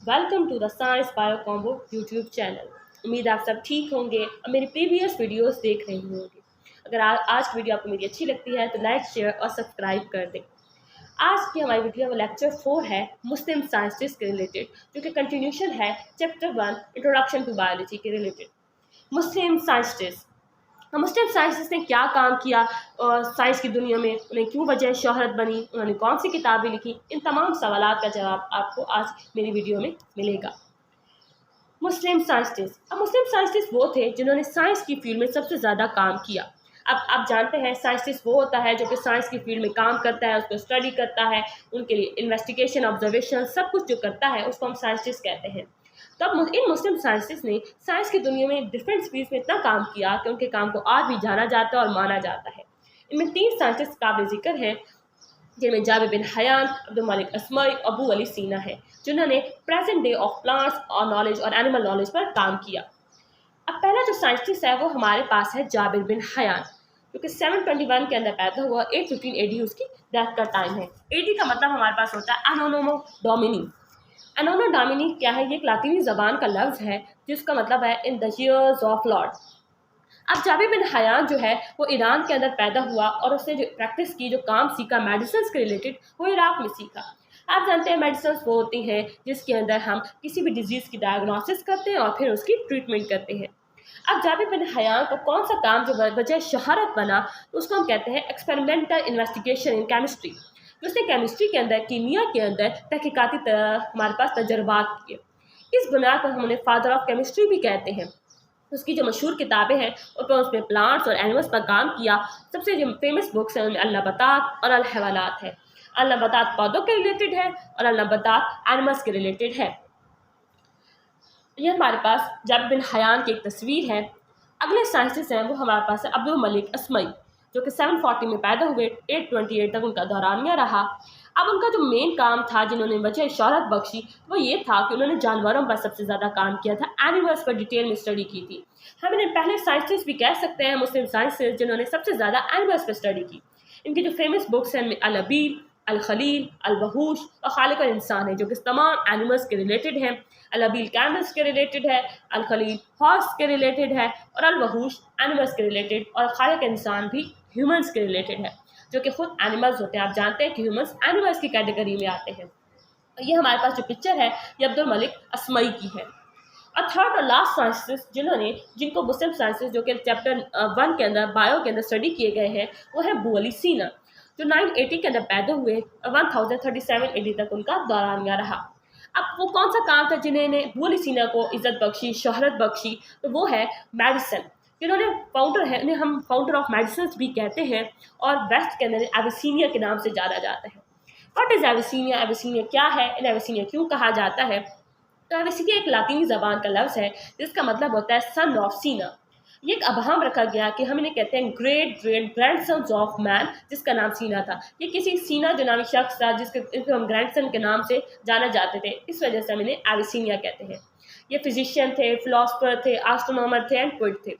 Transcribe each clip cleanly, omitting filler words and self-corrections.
Welcome to the science bio combo YouTube channel. उम्मीद आप सब ठीक होंगे और मेरी प्रीवियस वीडियोस देख रहे होंगे। अगर आज की वीडियो आपको मेरी अच्छी लगती है तो लाइक, शेयर और सब्सक्राइब कर दें। आज की हमारी वीडियो में लेक्चर 4 है मुस्लिम साइंटिस्ट के रिलेटेड, जो कि कंटिन्यूशन है चैप्टर 1 इंट्रोडक्शन टू बायोलॉजी के रिलेटेड। मुस्लिम साइंटिस्ट, मुस्लिम साइंटिस्ट ने क्या काम किया और साइंस की दुनिया में उन्हें क्यों वजह शोहरत बनी, उन्होंने कौन सी किताबें लिखी, इन तमाम सवालात का जवाब आपको आज मेरी वीडियो में मिलेगा। मुस्लिम साइंटिस्ट, अब मुस्लिम साइंटिस्ट वो थे जिन्होंने साइंस की फील्ड में सबसे ज़्यादा काम किया। अब आप जानते हैं साइंटिस्ट वो होता है जो कि साइंस की फील्ड में काम करता है, उसको स्टडी करता है, उनके लिए इन्वेस्टिगेशन, ऑब्जर्वेशन सब कुछ जो करता है उसको हम साइंटिस्ट कहते हैं। तो अब इन मुस्लिम साइंटिस्ट ने साइंस की दुनिया में डिफरेंट फील्ड्स में इतना काम किया कि उनके काम को आज भी जाना जाता है और माना जाता है। इनमें 3 साइंटिस्ट काबिल जिक्र हैं, जिनमें जाबिर बिन हयान, अब्दुल मलिक अस्मई, अबू अली सीना है, जिन्होंने प्रेजेंट डे ऑफ प्लांट्स और नॉलेज और एनिमल नॉलेज पर काम किया। अब पहला जो साइंटिस्ट है वो हमारे पास है जाबिर बिन हयान, जो कि 721 के अंदर पैदा हुआ, 815 एडी उसकी डेथ का टाइम है। एडी का मतलब हमारे पास होता है एनोनो डोमिनी। एनोनो डोमिनी क्या है? ये एक लातीनी ज़बान का लफ्ज़ है जिसका मतलब है in the years of Lord. अब जाबिर बिन हयान जो है वो ईरान के अंदर पैदा हुआ और उसने जो प्रैक्टिस की, जो काम सीखा मेडिसिन के रिलेटेड, वो इराक में सीखा। आप जानते हैं मेडिसिन वो होती हैं जिसके अंदर हम किसी भी डिजीज़ की डायग्नोसिस करते हैं और फिर उसकी ट्रीटमेंट करते हैं। अब जाबिर बिन हयान का कौन सा काम जो वजह शहरत बना, तो उसको हम कहते हैं एक्सपेरिमेंटल इन्वेस्टिगेशन इन केमिस्ट्री। उसने केमिस्ट्री के अंदर, कीमिया के अंदर तहकीकाती हमारे पास तजर्बात किए। इस बुनियाद पर हम उन्हें फादर ऑफ केमिस्ट्री भी कहते हैं। उसकी जो मशहूर किताबें हैं उन पर उसमें प्लांट्स और एनिमल्स पर काम किया। सबसे जो फेमस बुक्स हैं उनमें अल-नबातात और अल-हवालात है। अल-नबातात पौधों के रिलेटेड है और अल-नबातात एनिमल्स के रिलेटेड है। ये हमारे पास जाबिर बिन हयान की एक तस्वीर है। अगले साइंटिस्ट हैं वो हमारे पास है अब्दुल मलिक अस्मई, जो कि 740 में पैदा हुए, 828 तक उनका दौरानिया रहा। अब उनका जो मेन काम था, जिन्होंने वजह शोहरत बख्शी, वो ये था कि उन्होंने जानवरों पर सबसे ज़्यादा काम किया था, एनिमल्स पर डिटेल में स्टडी की थी। हम इन्हें पहले साइंटिस्ट भी कह सकते हैं, मुस्लिम साइंटिस्ट जिन्होंने सबसे ज़्यादा एनिमल्स पर स्टडी की। इनकी जो फेमस बुक्स हैं उनमें अल-अबील, अल-खलील, अल-वहूश और खालिक अल-इंसान है, जो कि तमाम एनिमल्स के रिलेटेड हैं। अल-अबील कैमल्स के रिलेटेड है, अल-खलील हॉर्स के रिलेटेड है और अल-वहूश एनिमल्स के रिलेटेड, और खालिक इंसान भी ह्यूमंस के रिलेटेड है, जो कि खुद एनिमल्स होते हैं। आप जानते हैं कि ह्यूमंस एनिमल्स की कैटेगरी में आते हैं। ये हमारे पास जो पिक्चर है ये अब्दुल मलिक अस्मई की है। और थर्ड और लास्ट साइंटिस्ट जिनको मुस्लिम साइंटिस्ट जो कि चैप्टर 1 के अंदर बायो के अंदर स्टडी किए गए हैं, वो है अबू अली सीना, जो 980 के अंदर पैदा हुए और 1037 एडी तक उनका दौरानिया रहा। अब वो कौन सा काम था जिन्होंने अबू अली सीना को इज़्ज़त बख्शी, शोहरत बख्शी? तो वो है मेडिसिन। जिन्होंने फाउंडर है, उन्हें हम फाउंडर ऑफ मेडिसिन भी कहते हैं और वेस्ट के अंदर एविसीनिया के नाम से जाना जाता है। What is एविसीनिया? एविसीनिया क्या है? इन एविसीनिया क्यों कहा जाता है? तो एविसीनिया एक लातीनी ज़बान का लफ्ज़ है जिसका मतलब होता है सन ऑफ सीना। ये एक अबहम रखा गया कि हम इन्हें कहते हैं ग्रेट ग्रेट ग्रैंडसन्स ऑफ मैन, जिसका नाम सीना था। ये किसी सीना जो नामी शख्स था जिसको हम ग्रैंडसन के नाम से जाना जाते थे, इस वजह से हम इन्हें एविसीनिया कहते हैं। ये फिजिशियन थे, फिलोसफर थे, एस्ट्रोनॉमर थे एंड पोएट थे।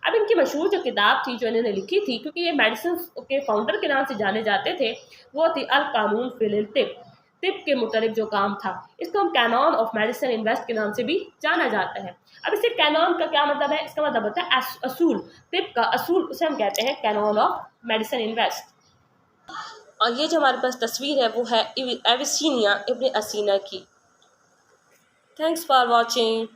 अब इनकी मशहूर जो किताब थी जो इन्होंने लिखी थी, क्योंकि ये मेडिसिन के फाउंडर के नाम से जाने जाते थे, वो थी अल कानून फिल तिब। तिब के मुतालिक जो काम था, इसको हम canon of medicine in west के नाम से भी जाना जाता है। अब इससे कैनॉन का क्या मतलब है? इसका मतलब होता है असूल। तिब का असूल, उसे हम कहते हैं canon of medicine in west. और ये जो हमारे पास तस्वीर है वो है एविसीनिया इब्न असीना की। Thanks for watching.